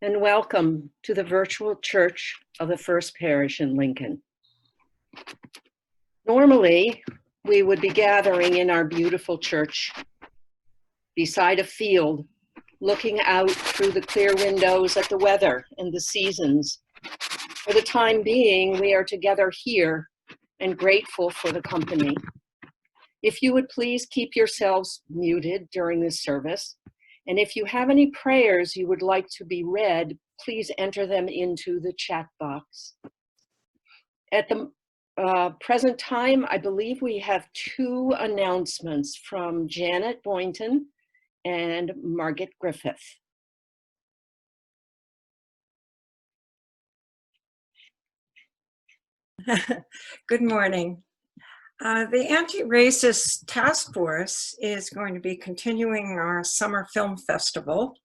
and welcome to the virtual Church of the First Parish in Lincoln. Normally, we would be gathering in our beautiful church beside a field, looking out through the clear windows at the weather and the seasons. For the time being, we are together here and grateful for the company. If you would please keep yourselves muted during this service, and if you have any prayers you would like to be read, please enter them into the chat box. At the present time, I believe we have two announcements from Janet Boynton and Margaret Griffith. Good morning. The Anti-Racist Task Force is going to be continuing our summer film festival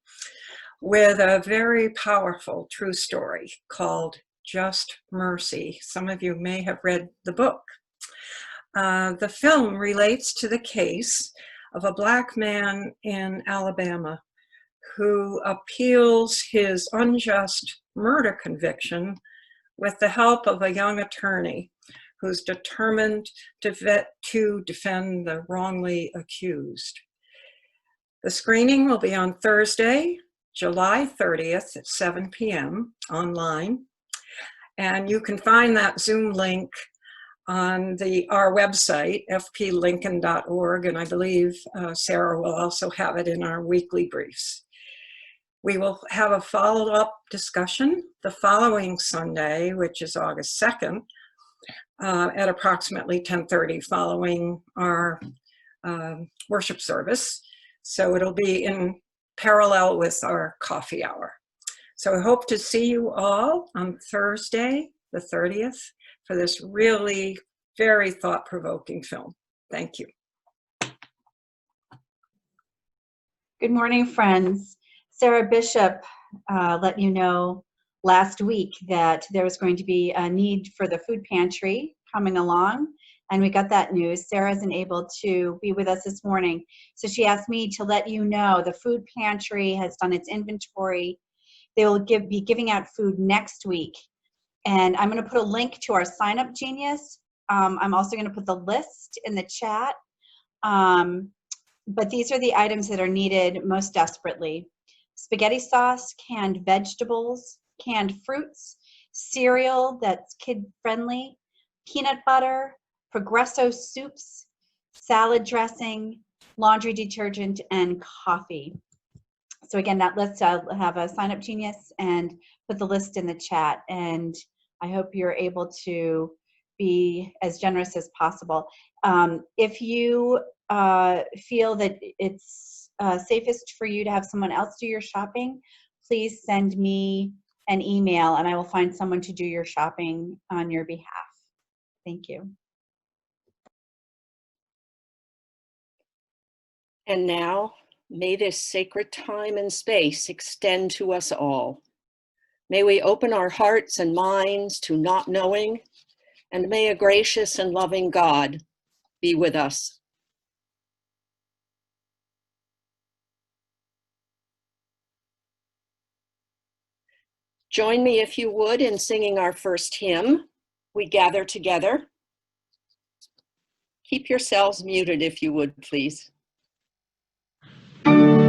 with a very powerful true story called Just Mercy. Some of you may have read the book. The film relates to the case of a Black man in Alabama who appeals his unjust murder conviction with the help of a young attorney who's determined to defend the wrongly accused. The screening will be on Thursday, July 30th at 7 p.m. online. And you can find that Zoom link on our website, fplincoln.org, and I believe Sarah will also have it in our weekly briefs. We will have a follow-up discussion the following Sunday, which is August 2nd, at approximately 10:30 following our worship service. So it'll be in parallel with our coffee hour. So I hope to see you all on Thursday, the 30th, for this really very thought-provoking film. Thank you. Good morning, friends. Sarah Bishop let you know last week that there was going to be a need for the food pantry coming along, and we got that news. Sarah isn't able to be with us this morning, so she asked me to let you know the food pantry has done its inventory. They will be giving out food next week, and I'm going to put a link to our Sign Up Genius. I'm also going to put the list in the chat, but these are the items that are needed most desperately: spaghetti sauce, canned vegetables, canned fruits, cereal that's kid-friendly, peanut butter, Progresso soups, salad dressing, laundry detergent, and coffee. So again, that list, I'll have a Sign Up Genius and put the list in the chat, and I hope you're able to be as generous as possible. If you feel that it's safest for you to have someone else do your shopping, please send me an email and I will find someone to do your shopping on your behalf. Thank you. And now, may this sacred time and space extend to us all. May we open our hearts and minds to not knowing, and may a gracious and loving God be with us. Join me, if you would, in singing our first hymn, We Gather Together. Keep yourselves muted, if you would, please. Thank you.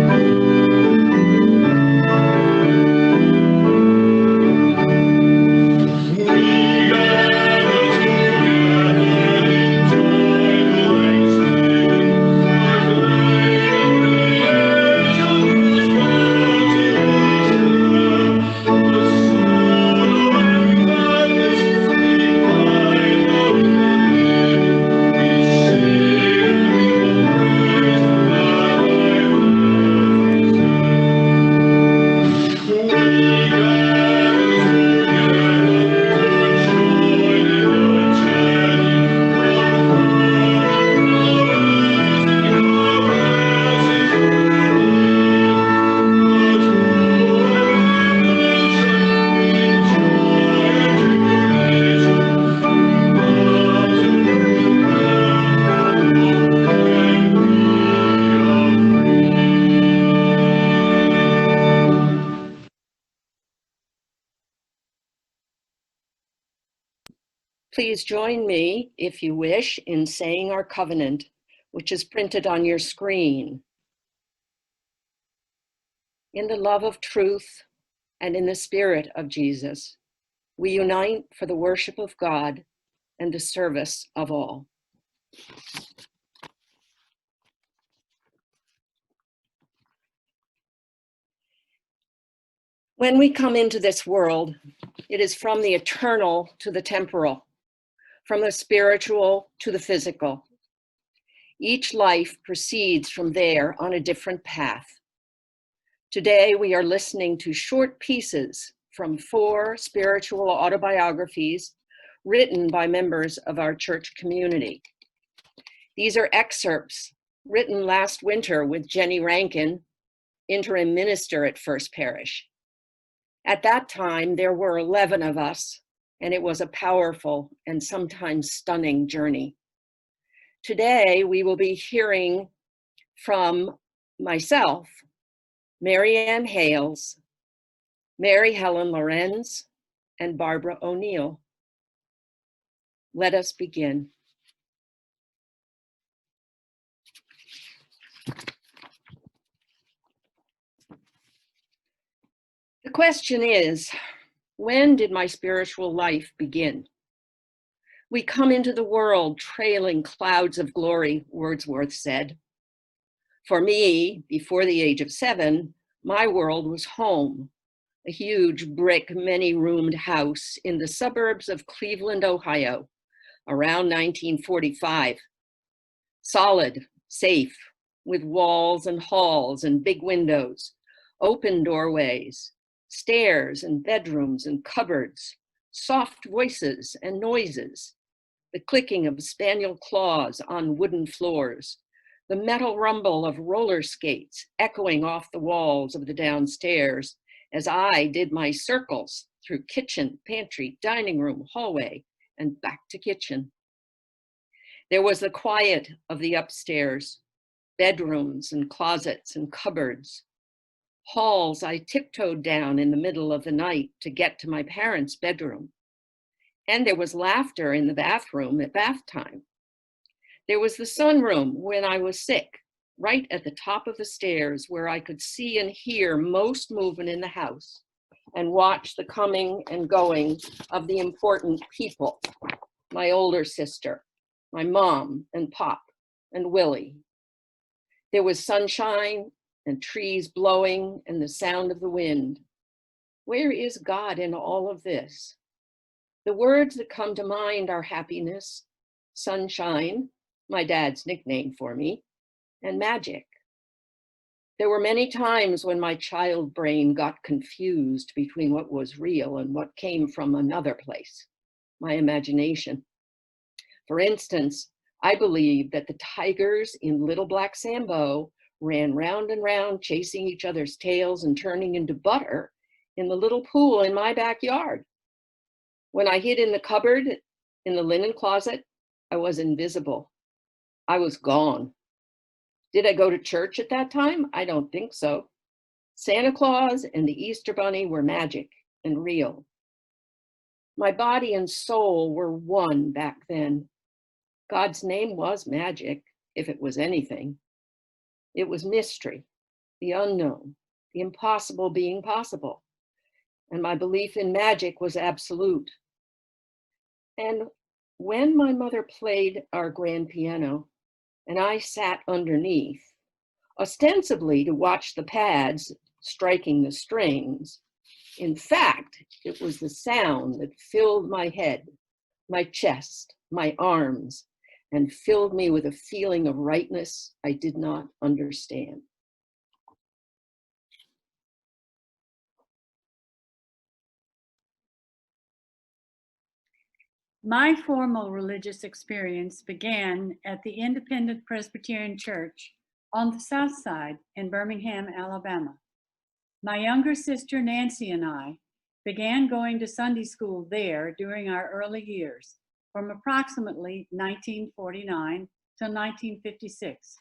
Please join me, if you wish, in saying our covenant, which is printed on your screen. In the love of truth and in the spirit of Jesus, we unite for the worship of God and the service of all. When we come into this world, it is from the eternal to the temporal, from the spiritual to the physical. Each life proceeds from there on a different path. Today, we are listening to short pieces from 4 spiritual autobiographies written by members of our church community. These are excerpts written last winter with Jenny Rankin, interim minister at First Parish. At that time, there were 11 of us, and it was a powerful and sometimes stunning journey. Today, we will be hearing from myself, Ann Hales, Mary Helen Lorenz, and Barbara O'Neill. Let us begin. The question is, when did my spiritual life begin? We come into the world trailing clouds of glory, Wordsworth said. For me, before the age of 7, my world was home, a huge brick, many-roomed house in the suburbs of Cleveland, Ohio, around 1945. Solid, safe, with walls and halls and big windows, open doorways, stairs and bedrooms and cupboards, soft voices and noises, the clicking of spaniel claws on wooden floors, the metal rumble of roller skates echoing off the walls of the downstairs as I did my circles through kitchen, pantry, dining room, hallway, and back to kitchen. There was the quiet of the upstairs, bedrooms and closets and cupboards, halls I tiptoed down in the middle of the night to get to my parents' bedroom. And there was laughter in the bathroom at bath time. There was the sunroom when I was sick, right at the top of the stairs where I could see and hear most movement in the house and watch the coming and going of the important people, my older sister, my mom and Pop and Willie. There was sunshine and trees blowing and the sound of the wind. Where is God in all of this? The words that come to mind are happiness, sunshine, my dad's nickname for me, and magic. There were many times when my child brain got confused between what was real and what came from another place, my imagination. For instance, I believed that the tigers in Little Black Sambo ran round and round, chasing each other's tails and turning into butter in the little pool in my backyard. When I hid in the cupboard, in the linen closet, I was invisible. I was gone. Did I go to church at that time? I don't think so. Santa Claus and the Easter Bunny were magic and real. My body and soul were one back then. God's name was magic, if it was anything. It was mystery, the unknown, the impossible being possible. And my belief in magic was absolute. And when my mother played our grand piano and I sat underneath, ostensibly to watch the pads striking the strings, in fact, it was the sound that filled my head, my chest, my arms, and filled me with a feeling of rightness I did not understand. My formal religious experience began at the Independent Presbyterian Church on the South Side in Birmingham, Alabama. My younger sister Nancy and I began going to Sunday school there during our early years, from approximately 1949 till 1956.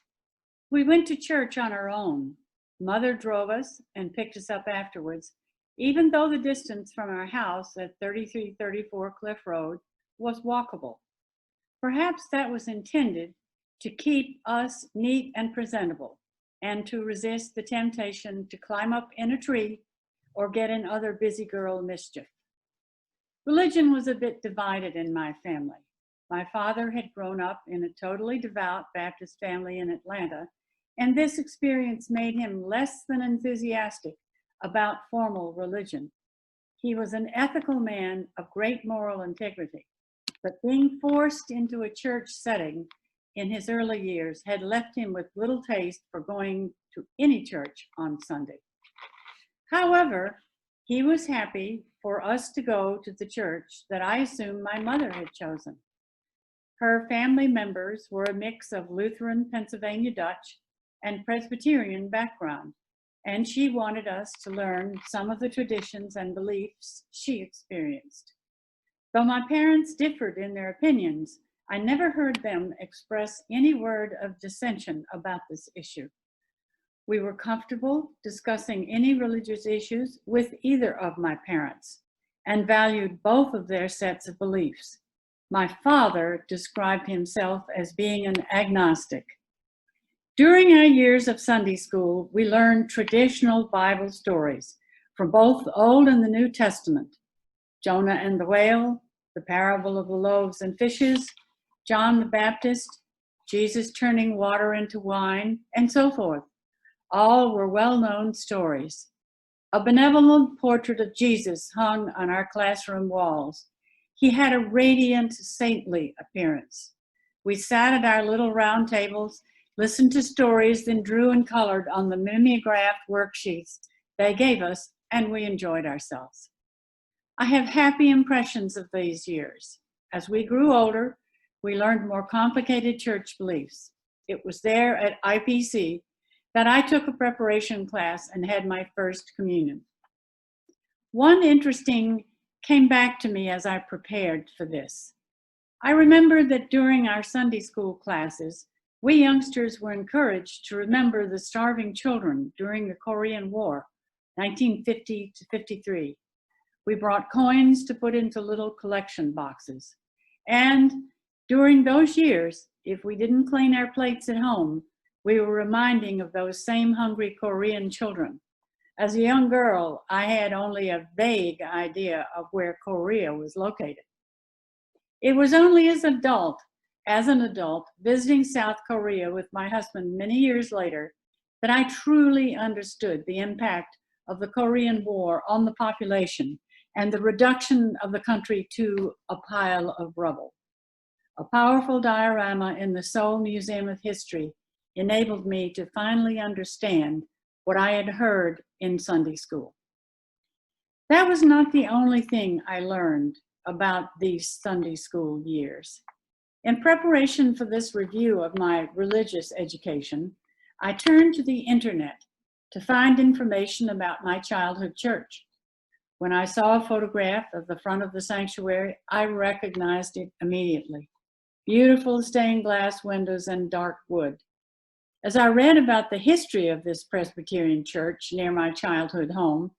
We went to church on our own. Mother drove us and picked us up afterwards, even though the distance from our house at 3334 Cliff Road was walkable. Perhaps that was intended to keep us neat and presentable, and to resist the temptation to climb up in a tree or get in other busy girl mischief. Religion was a bit divided in my family. My father had grown up in a totally devout Baptist family in Atlanta, and this experience made him less than enthusiastic about formal religion. He was an ethical man of great moral integrity, but being forced into a church setting in his early years had left him with little taste for going to any church on Sunday. However, he was happy for us to go to the church that I assume my mother had chosen. Her family members were a mix of Lutheran, Pennsylvania Dutch, and Presbyterian background, and she wanted us to learn some of the traditions and beliefs she experienced. Though my parents differed in their opinions, I never heard them express any word of dissension about this issue. We were comfortable discussing any religious issues with either of my parents and valued both of their sets of beliefs. My father described himself as being an agnostic. During our years of Sunday school, we learned traditional Bible stories from both the Old and the New Testament: Jonah and the whale, the parable of the loaves and fishes, John the Baptist, Jesus turning water into wine, and so forth. All were well-known stories. A benevolent portrait of Jesus hung on our classroom walls. He had a radiant, saintly appearance. We sat at our little round tables, listened to stories, then drew and colored on the mimeographed worksheets they gave us, and we enjoyed ourselves. I have happy impressions of these years. As we grew older, we learned more complicated church beliefs. It was there at IPC that I took a preparation class and had my first communion. One interesting came back to me as I prepared for this. I remember that during our Sunday school classes, we youngsters were encouraged to remember the starving children during the Korean War, 1950 to 53. We brought coins to put into little collection boxes. And during those years, if we didn't clean our plates at home, we were reminding of those same hungry Korean children. As a young girl, I had only a vague idea of where Korea was located. It was only as an adult, visiting South Korea with my husband many years later, that I truly understood the impact of the Korean War on the population and the reduction of the country to a pile of rubble. A powerful diorama in the Seoul Museum of History enabled me to finally understand what I had heard in Sunday school. That was not the only thing I learned about these Sunday school years. In preparation for this review of my religious education, I turned to the internet to find information about my childhood church. When I saw a photograph of the front of the sanctuary, I recognized it immediately. Beautiful stained glass windows and dark wood. As I read about the history of this Presbyterian church near my childhood home,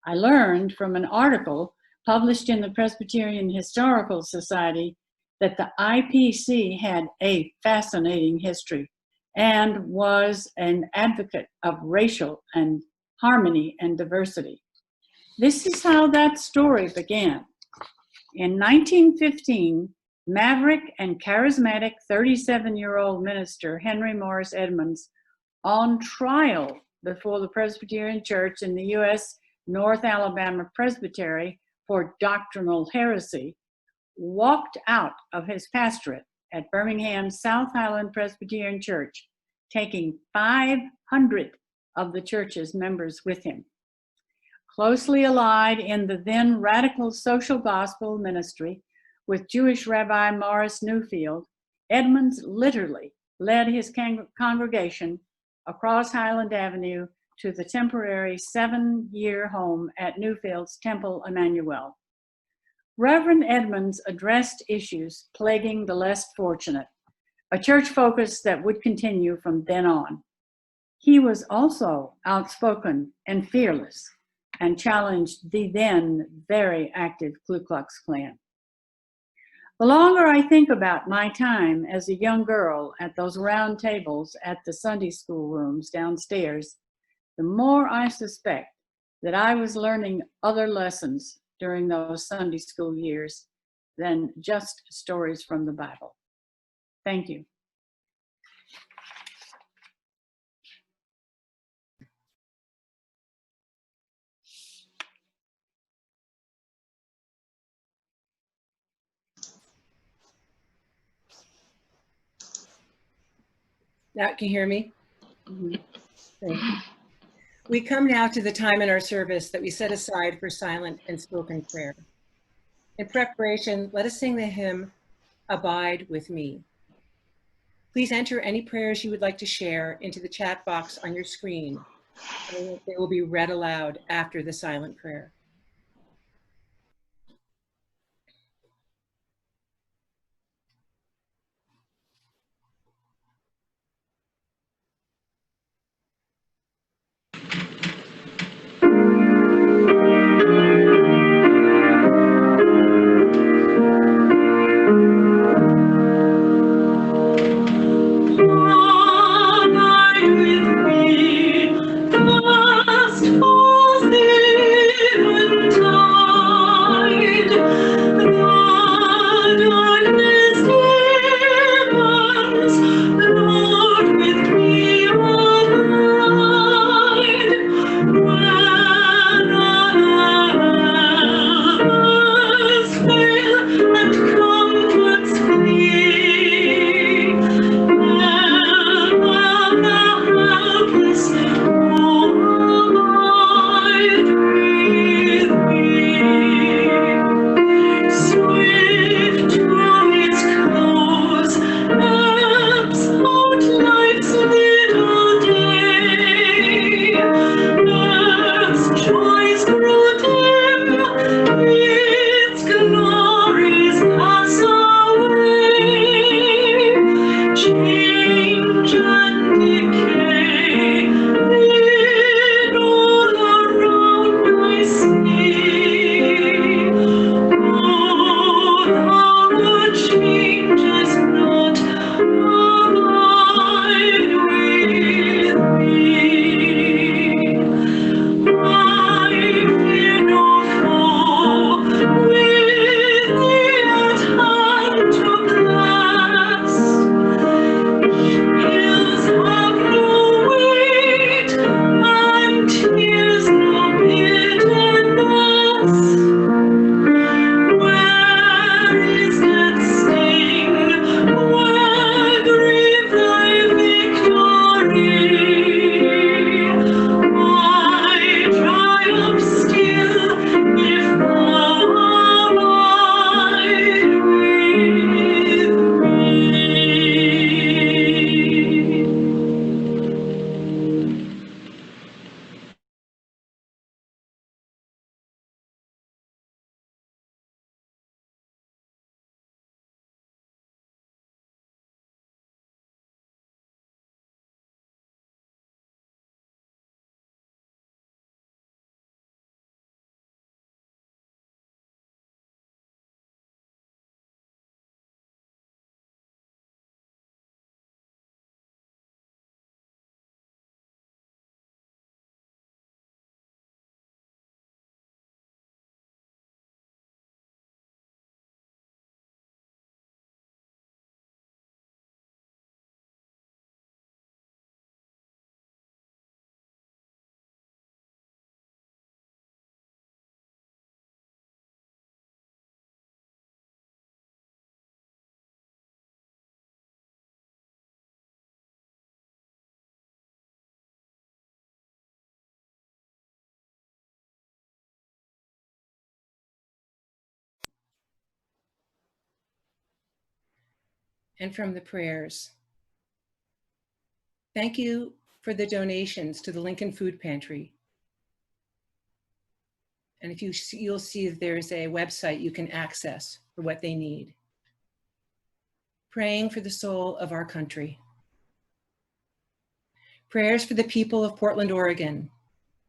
I learned from an article published in the Presbyterian Historical Society that the IPC had a fascinating history and was an advocate of racial and harmony and diversity. This is how that story began. In 1915, maverick and charismatic 37-year-old minister Henry Morris Edmonds, on trial before the Presbyterian Church in the U.S. North Alabama Presbytery for doctrinal heresy, walked out of his pastorate at Birmingham's South Highland Presbyterian Church, taking 500 of the church's members with him. Closely allied in the then radical social gospel ministry with Jewish Rabbi Morris Newfield, Edmonds literally led his congregation across Highland Avenue to the temporary 7-year home at Newfield's Temple Emmanuel. Reverend Edmonds addressed issues plaguing the less fortunate, a church focus that would continue from then on. He was also outspoken and fearless and challenged the then very active Ku Klux Klan. The longer I think about my time as a young girl at those round tables at the Sunday school rooms downstairs, the more I suspect that I was learning other lessons during those Sunday school years than just stories from the Bible. Thank you. Now, can you hear me? Thank you. We come now to the time in our service that we set aside for silent and spoken prayer. In preparation, let us sing the hymn, Abide with Me. Please enter any prayers you would like to share into the chat box on your screen. They will be read aloud after the silent prayer. And from the prayers. Thank you for the donations to the Lincoln Food Pantry. And if you'll see there's a website you can access for what they need. Praying for the soul of our country. Prayers for the people of Portland, Oregon,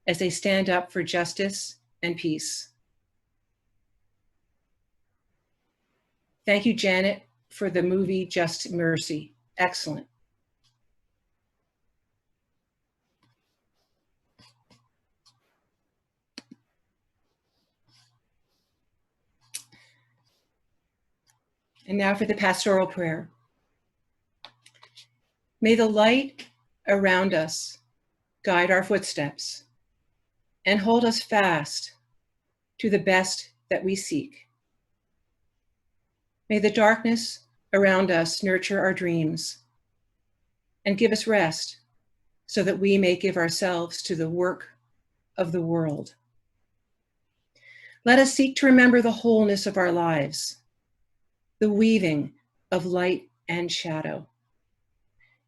as they stand up for justice and peace. Thank you, Janet, for the movie Just Mercy. Excellent. And now for the pastoral prayer. May the light around us guide our footsteps and hold us fast to the best that we seek. May the darkness around us nurture our dreams and give us rest so that we may give ourselves to the work of the world. Let us seek to remember the wholeness of our lives, the weaving of light and shadow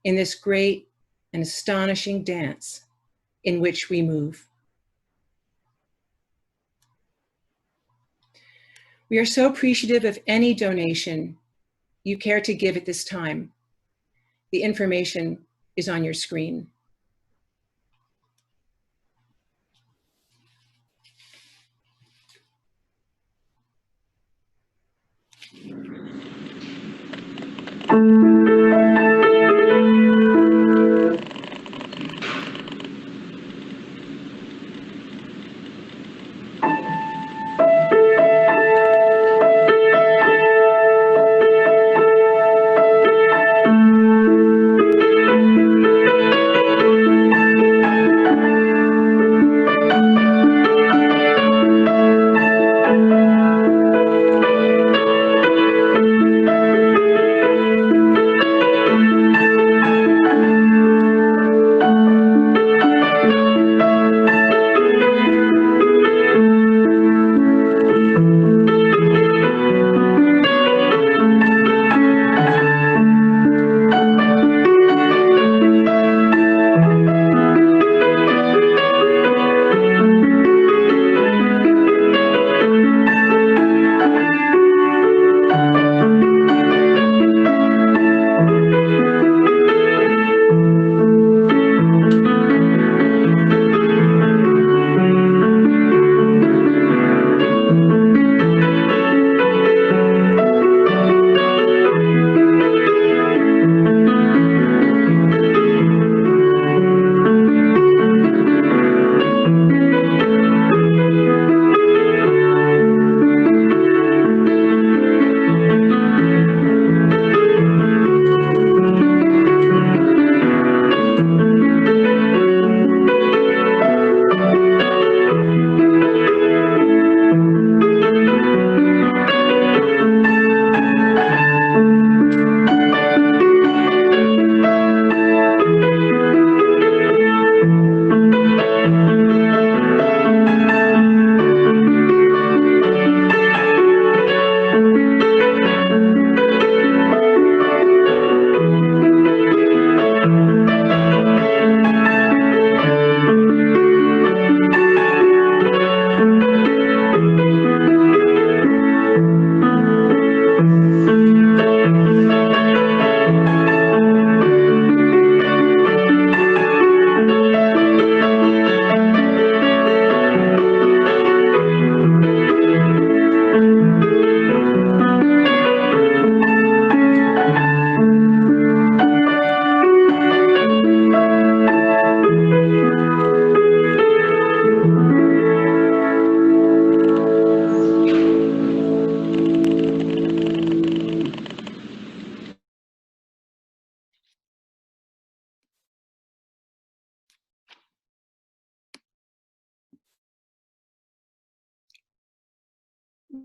in this great and astonishing dance in which we move. We are so appreciative of any donation you care to give at this time. The information is on your screen.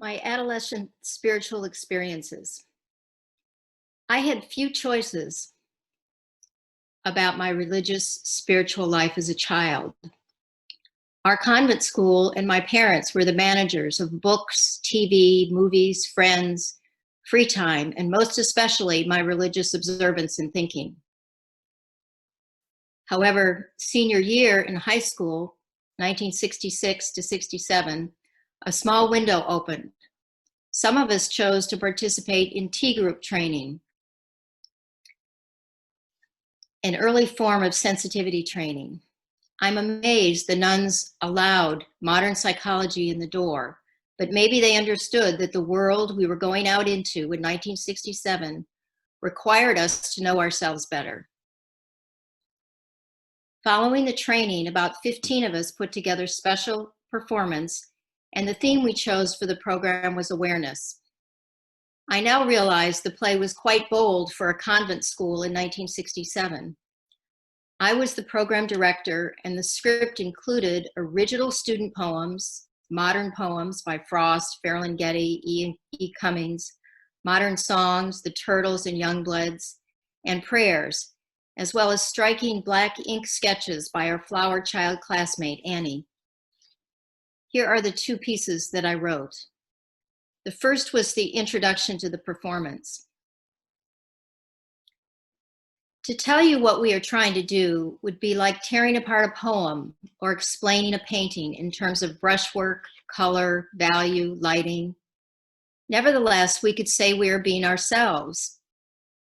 My adolescent spiritual experiences. I had few choices about my religious spiritual life as a child. Our convent school and my parents were the managers of books, TV, movies, friends, free time, and most especially my religious observance and thinking. However, senior year in high school, 1966 to 67, a small window opened. Some of us chose to participate in T group training, an early form of sensitivity training. I'm amazed the nuns allowed modern psychology in the door, but maybe they understood that the world we were going out into in 1967 required us to know ourselves better. Following the training, about 15 of us put together special performance, and the theme we chose for the program was awareness. I now realize the play was quite bold for a convent school in 1967. I was the program director, and the script included original student poems, modern poems by Frost, Ferlinghetti, E. Cummings, modern songs, The Turtles and Youngbloods, and prayers, as well as striking black ink sketches by our flower child classmate, Annie. Here are the two pieces that I wrote. The first was the introduction to the performance. To tell you what we are trying to do would be like tearing apart a poem or explaining a painting in terms of brushwork, color, value, lighting. Nevertheless, we could say we are being ourselves.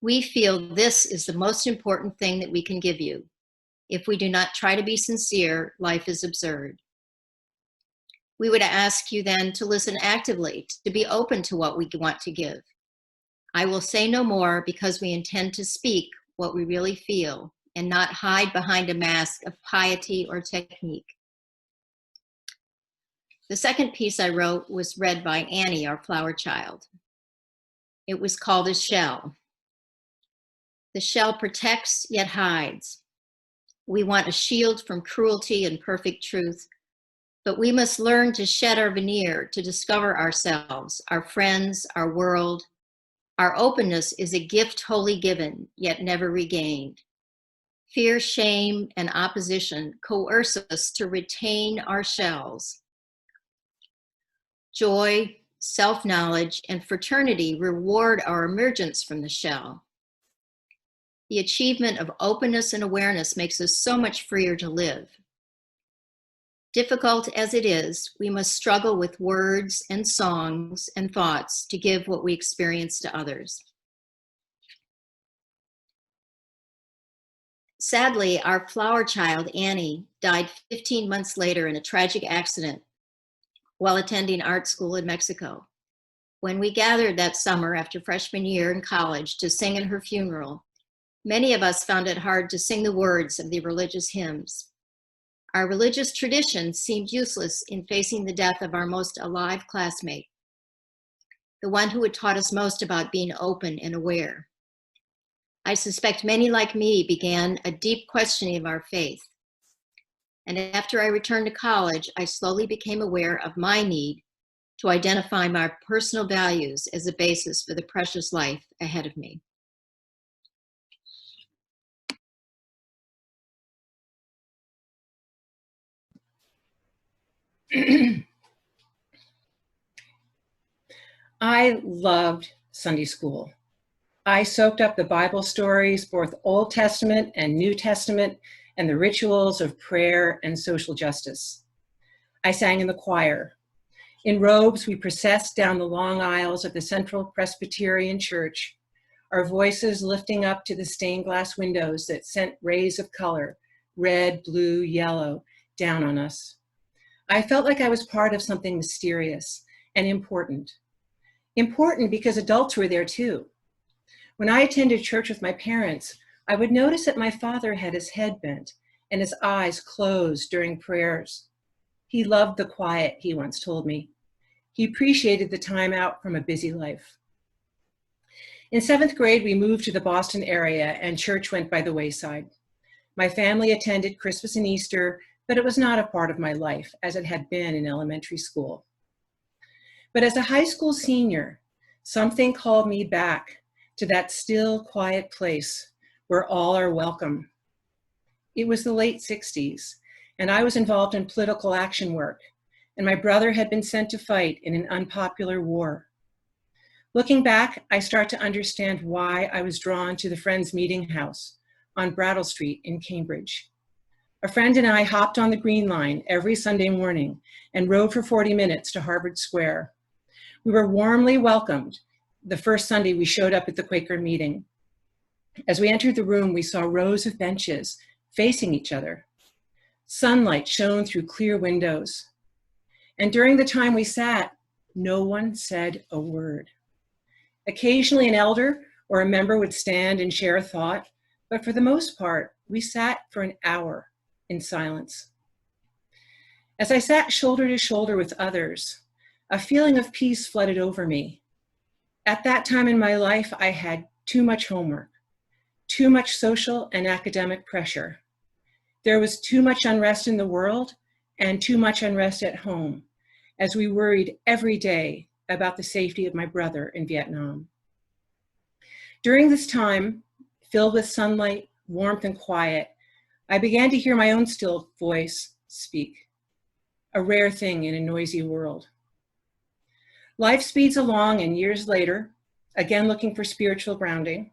We feel this is the most important thing that we can give you. If we do not try to be sincere, life is absurd. We would ask you then to listen actively, to be open to what we want to give. I will say no more because we intend to speak what we really feel and not hide behind a mask of piety or technique. The second piece I wrote was read by Annie, our flower child. It was called A Shell. The shell protects yet hides. We want a shield from cruelty and perfect truth, but we must learn to shed our veneer to discover ourselves, our friends, our world. Our openness is a gift wholly given, yet never regained. Fear, shame, and opposition coerce us to retain our shells. Joy, self-knowledge, and fraternity reward our emergence from the shell. The achievement of openness and awareness makes us so much freer to live. Difficult as it is, we must struggle with words and songs and thoughts to give what we experience to others. Sadly, our flower child, Annie, died 15 months later in a tragic accident while attending art school in Mexico. When we gathered that summer after freshman year in college to sing at her funeral, many of us found it hard to sing the words of the religious hymns. Our religious tradition seemed useless in facing the death of our most alive classmate, the one who had taught us most about being open and aware. I suspect many like me began a deep questioning of our faith. And after I returned to college, I slowly became aware of my need to identify my personal values as a basis for the precious life ahead of me. I loved Sunday school. I soaked up the Bible stories, both Old Testament and New Testament, and the rituals of prayer and social justice. I sang in the choir. In robes, we processed down the long aisles of the Central Presbyterian Church, our voices lifting up to the stained glass windows that sent rays of color, red, blue, yellow, down on us. I felt like I was part of something mysterious and important. Important because adults were there too. When I attended church with my parents, I would notice that my father had his head bent and his eyes closed during prayers. He loved the quiet, he once told me. He appreciated the time out from a busy life. In 7th grade, we moved to the Boston area and church went by the wayside. My family attended Christmas and Easter, but it was not a part of my life as it had been in elementary school. But as a high school senior, something called me back to that still, quiet place where all are welcome. It was the late 60s, and I was involved in political action work, and my brother had been sent to fight in an unpopular war. Looking back, I start to understand why I was drawn to the Friends Meeting House on Brattle Street in Cambridge. A friend and I hopped on the Green Line every Sunday morning and rode for 40 minutes to Harvard Square. We were warmly welcomed the first Sunday we showed up at the Quaker meeting. As we entered the room, we saw rows of benches facing each other. Sunlight shone through clear windows. And during the time we sat, No one said a word. Occasionally an elder or a member would stand and share a thought, but for the most part, we sat for an hour in silence. As I sat shoulder to shoulder with others, a feeling of peace flooded over me. At that time in my life, I had too much homework, too much social and academic pressure. There was too much unrest in the world and too much unrest at home, as we worried every day about the safety of my brother in Vietnam. During this time, filled with sunlight, warmth, and quiet, I began to hear my own still voice speak, a rare thing in a noisy world. Life speeds along, and years later, again looking for spiritual grounding,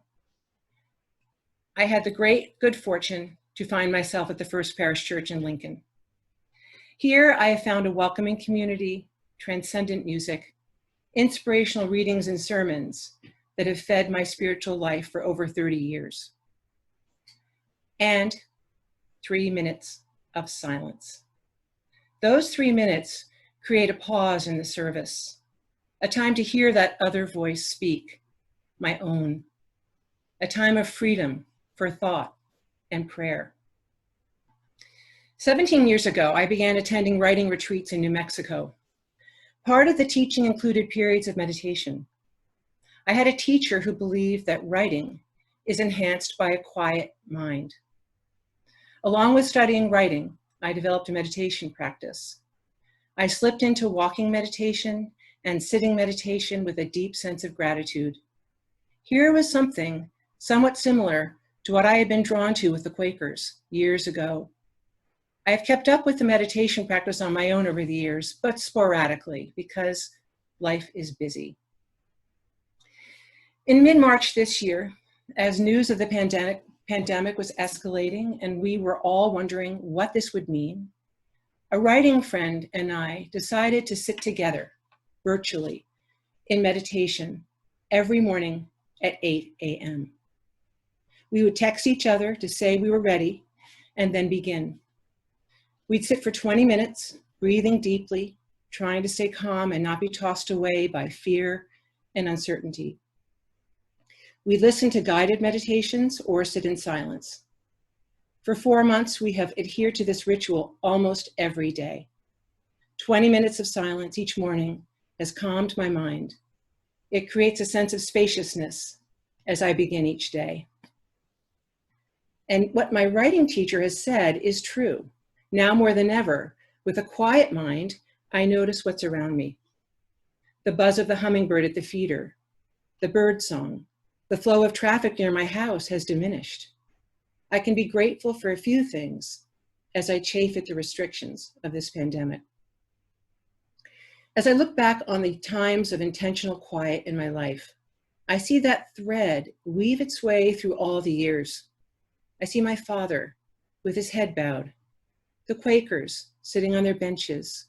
I had the great good fortune to find myself at the First Parish Church in Lincoln. Here, I have found a welcoming community, transcendent music, inspirational readings and sermons that have fed my spiritual life for over 30 years. And 3 minutes of silence. Those 3 minutes create a pause in the service, a time to hear that other voice speak, my own, a time of freedom for thought and prayer. 17 years ago, I began attending writing retreats in New Mexico. Part of the teaching included periods of meditation. I had a teacher who believed that writing is enhanced by a quiet mind. Along with studying writing, I developed a meditation practice. I slipped into walking meditation and sitting meditation with a deep sense of gratitude. Here was something somewhat similar to what I had been drawn to with the Quakers years ago. I have kept up with the meditation practice on my own over the years, but sporadically because life is busy. In mid-March this year, as news of the pandemic was escalating and we were all wondering what this would mean, a writing friend and I decided to sit together virtually in meditation every morning at 8 a.m. We would text each other to say we were ready and then begin. We'd sit for 20 minutes, breathing deeply, trying to stay calm and not be tossed away by fear and uncertainty. We listen to guided meditations or sit in silence. For 4 months, we have adhered to this ritual almost every day. 20 minutes of silence each morning has calmed my mind. It creates a sense of spaciousness as I begin each day. And what my writing teacher has said is true. Now more than ever, with a quiet mind, I notice what's around me. The buzz of the hummingbird at the feeder, the bird song, the flow of traffic near my house has diminished. I can be grateful for a few things as I chafe at the restrictions of this pandemic. As I look back on the times of intentional quiet in my life, I see that thread weave its way through all the years. I see my father with his head bowed, the Quakers sitting on their benches,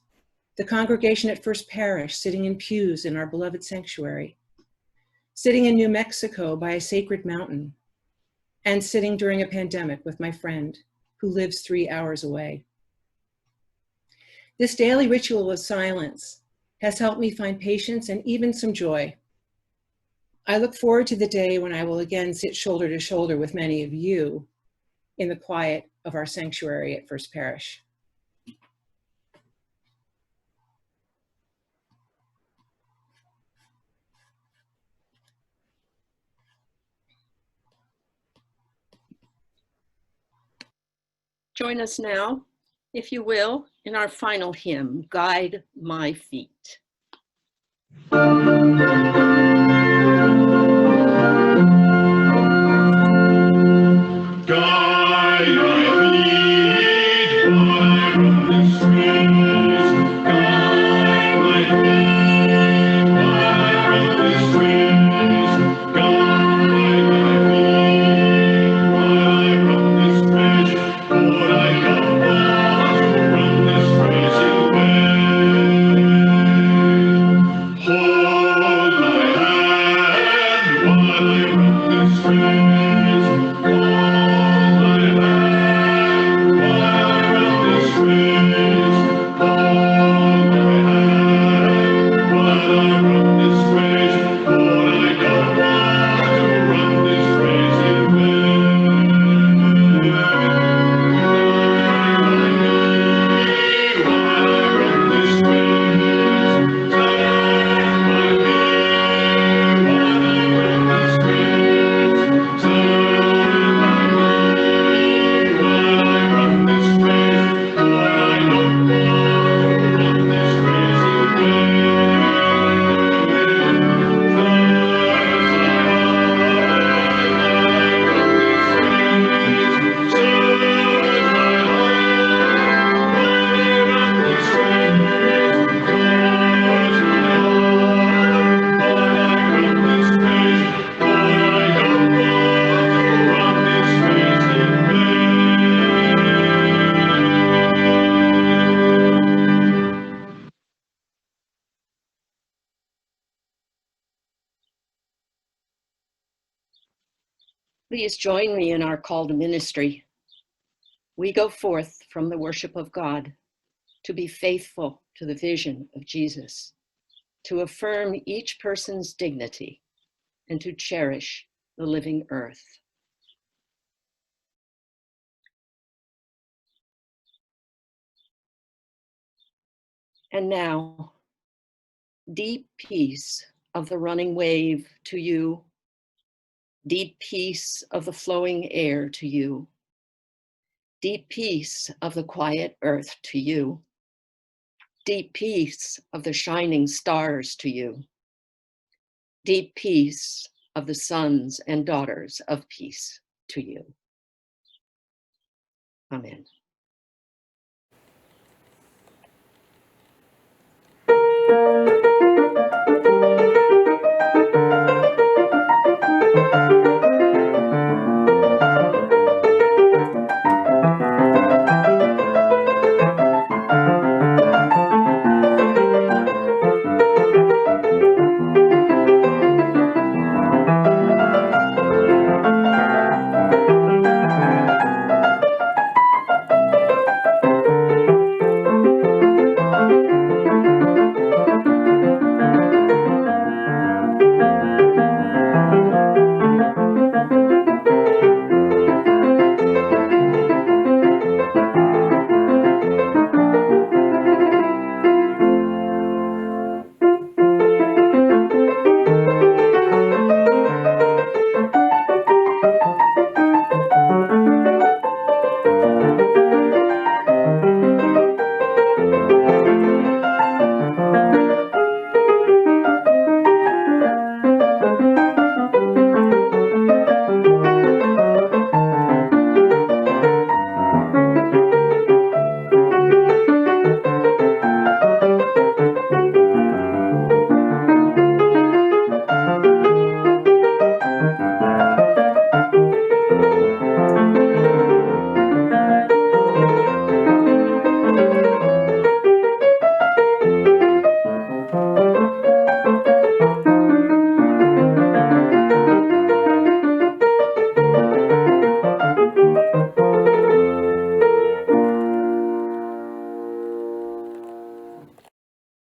the congregation at First Parish sitting in pews in our beloved sanctuary, sitting in New Mexico by a sacred mountain, and sitting during a pandemic with my friend who lives 3 hours away. This daily ritual of silence has helped me find patience and even some joy. I look forward to the day when I will again sit shoulder to shoulder with many of you in the quiet of our sanctuary at First Parish. Join us now, if you will, in our final hymn, Guide My Feet. Hold Please join me in our call to ministry. We go forth from the worship of God to be faithful to the vision of Jesus, to affirm each person's dignity, and to cherish the living earth. And now, deep peace of the running wave to you, deep peace of the flowing air to you, deep peace of the quiet earth to you, deep peace of the shining stars to you, deep peace of the sons and daughters of peace to you. Amen.